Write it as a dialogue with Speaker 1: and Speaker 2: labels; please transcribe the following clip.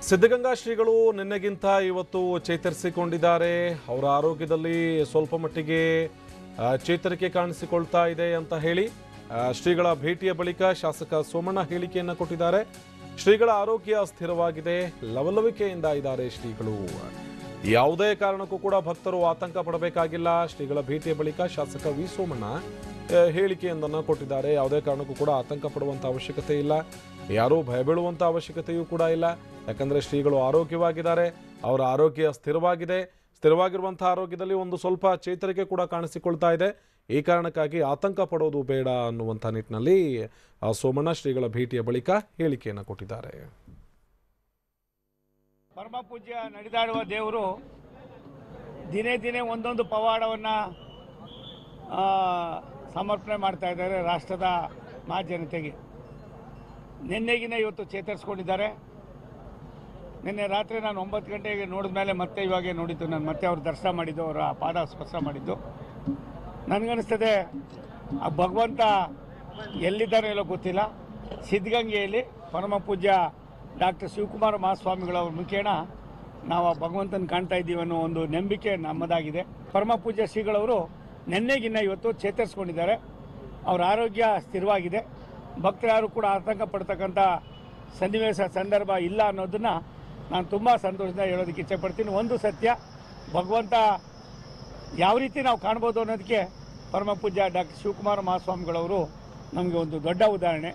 Speaker 1: ಸಿದ್ಧಗಂಗಾ ಶ್ರೀಗಳು ನಿನ್ನೆಗಿಂತ ಇವತ್ತು ಚೇತರಿಸಿಕೊಂಡಿದ್ದಾರೆ. ಅವರ ಆರೋಗ್ಯದಲ್ಲಿ ಸ್ವಲ್ಪ ಮಟ್ಟಿಗೆ ಚೇತರಿಕೆ ಕಾಣಿಸಿಕೊಳ್ತಾ ಇದೆ ಅಂತ ಹೇಳಿ ಶ್ರೀಗಳ ಭೇಟಿಯ ಬಳಿಕ ಶಾಸಕ ಸೋಮಣ್ಣ ಹೇಳಿಕೆಯನ್ನು ಕೊಟ್ಟಿದ್ದಾರೆ. ಶ್ರೀಗಳ ಆರೋಗ್ಯ ಸ್ಥಿರವಾಗಿದೆ, ಲವಲವಿಕೆಯಿಂದ ಇದ್ದಾರೆ ಶ್ರೀಗಳು. ಯಾವುದೇ ಕಾರಣಕ್ಕೂ ಕೂಡ ಭಕ್ತರು ಆತಂಕ ಪಡಬೇಕಾಗಿಲ್ಲ. ಶ್ರೀಗಳ ಭೇಟಿಯ ಬಳಿಕ ಶಾಸಕ ವಿ ಸೋಮಣ್ಣ ಹೇಳಿಕೆಯೊಂದನ್ನು ಕೊಟ್ಟಿದ್ದಾರೆ. ಯಾವುದೇ ಕಾರಣಕ್ಕೂ ಕೂಡ ಆತಂಕ ಪಡುವಂಥ ಅವಶ್ಯಕತೆ ಇಲ್ಲ, ಯಾರೂ ಭಯ ಬೀಳುವಂಥ ಅವಶ್ಯಕತೆಯೂ ಕೂಡ ಇಲ್ಲ. ಯಾಕಂದರೆ ಶ್ರೀಗಳು ಆರೋಗ್ಯವಾಗಿದ್ದಾರೆ, ಅವರ ಆರೋಗ್ಯ ಸ್ಥಿರವಾಗಿದೆ. ಸ್ಥಿರವಾಗಿರುವಂಥ ಆರೋಗ್ಯದಲ್ಲಿ ಒಂದು ಸ್ವಲ್ಪ ಚೇತರಿಕೆ ಕೂಡ ಕಾಣಿಸಿಕೊಳ್ತಾ ಇದೆ. ಈ ಕಾರಣಕ್ಕಾಗಿ ಆತಂಕ ಪಡೋದು ಬೇಡ ಅನ್ನುವಂಥ ನಿಟ್ಟಿನಲ್ಲಿ ಸೋಮಣ್ಣ ಶ್ರೀಗಳ ಭೇಟಿಯ ಬಳಿಕ ಹೇಳಿಕೆಯನ್ನು ಕೊಟ್ಟಿದ್ದಾರೆ.
Speaker 2: ಪರಮ ಪೂಜ್ಯ ನಡೆದಾಡುವ ದೇವರು ದಿನೇ ದಿನೇ ಒಂದೊಂದು ಪವಾಡವನ್ನು ಸಮರ್ಪಣೆ ಮಾಡ್ತಾ ಇದ್ದಾರೆ ರಾಷ್ಟ್ರದ ಮಹಾಜನತೆಗೆ. ನಿನ್ನೆಗಿನ ಇವತ್ತು ಚೇತರಿಸ್ಕೊಂಡಿದ್ದಾರೆ. ನಿನ್ನೆ ರಾತ್ರಿ ನಾನು 9 ಗಂಟೆಗೆ ನೋಡಿದ ಮೇಲೆ ಮತ್ತೆ ಇವಾಗೆ ನೋಡಿದ್ದು, ನಾನು ಮತ್ತೆ ಅವ್ರ ದರ್ಶನ ಮಾಡಿದ್ದು, ಅವರ ಪಾದ ಸ್ಪರ್ಶ ಮಾಡಿದ್ದು. ನನಗನ್ನಿಸ್ತದೆ ಆ ಭಗವಂತ ಎಲ್ಲಿದ್ದಾರೋ ಎಲ್ಲೋ ಗೊತ್ತಿಲ್ಲ. ಸಿದ್ಧಗಂಗೆಯಲ್ಲಿ ಪರಮ ಪೂಜ್ಯ ಡಾಕ್ಟರ್ ಶಿವಕುಮಾರ ಮಹಾಸ್ವಾಮಿಗಳವ್ರ ಮುಖೇನ ನಾವು ಆ ಭಗವಂತನ ಕಾಣ್ತಾ ಇದ್ದೀವಿ ಅನ್ನೋ ಒಂದು ನಂಬಿಕೆ ನಮ್ಮದಾಗಿದೆ. ಪರಮ ಪೂಜ್ಯ ಶ್ರೀಗಳವರು ನಿನ್ನೆಗಿನ್ನ ಇವತ್ತು ಚೇತರಿಸ್ಕೊಂಡಿದ್ದಾರೆ. ಅವರ ಆರೋಗ್ಯ ಸ್ಥಿರವಾಗಿದೆ. ಭಕ್ತರು ಯಾರು ಕೂಡ ಆತಂಕ ಪಡ್ತಕ್ಕಂಥ ಸನ್ನಿವೇಶ ಸಂದರ್ಭ ಇಲ್ಲ ಅನ್ನೋದನ್ನು ನಾನು ತುಂಬ ಸಂತೋಷದಿಂದ ಹೇಳೋದಕ್ಕೆ ಇಚ್ಛೆಪಡ್ತೀನಿ. ಒಂದು ಸತ್ಯ, ಭಗವಂತ ಯಾವ ರೀತಿ ನಾವು ಕಾಣ್ಬೋದು ಅನ್ನೋದಕ್ಕೆ ಪರಮ ಪೂಜ್ಯ ಡಾಕ್ಟರ್ ಶಿವಕುಮಾರ ಮಹಾಸ್ವಾಮಿಗಳವರು ನಮಗೆ ಒಂದು ದೊಡ್ಡ ಉದಾಹರಣೆ.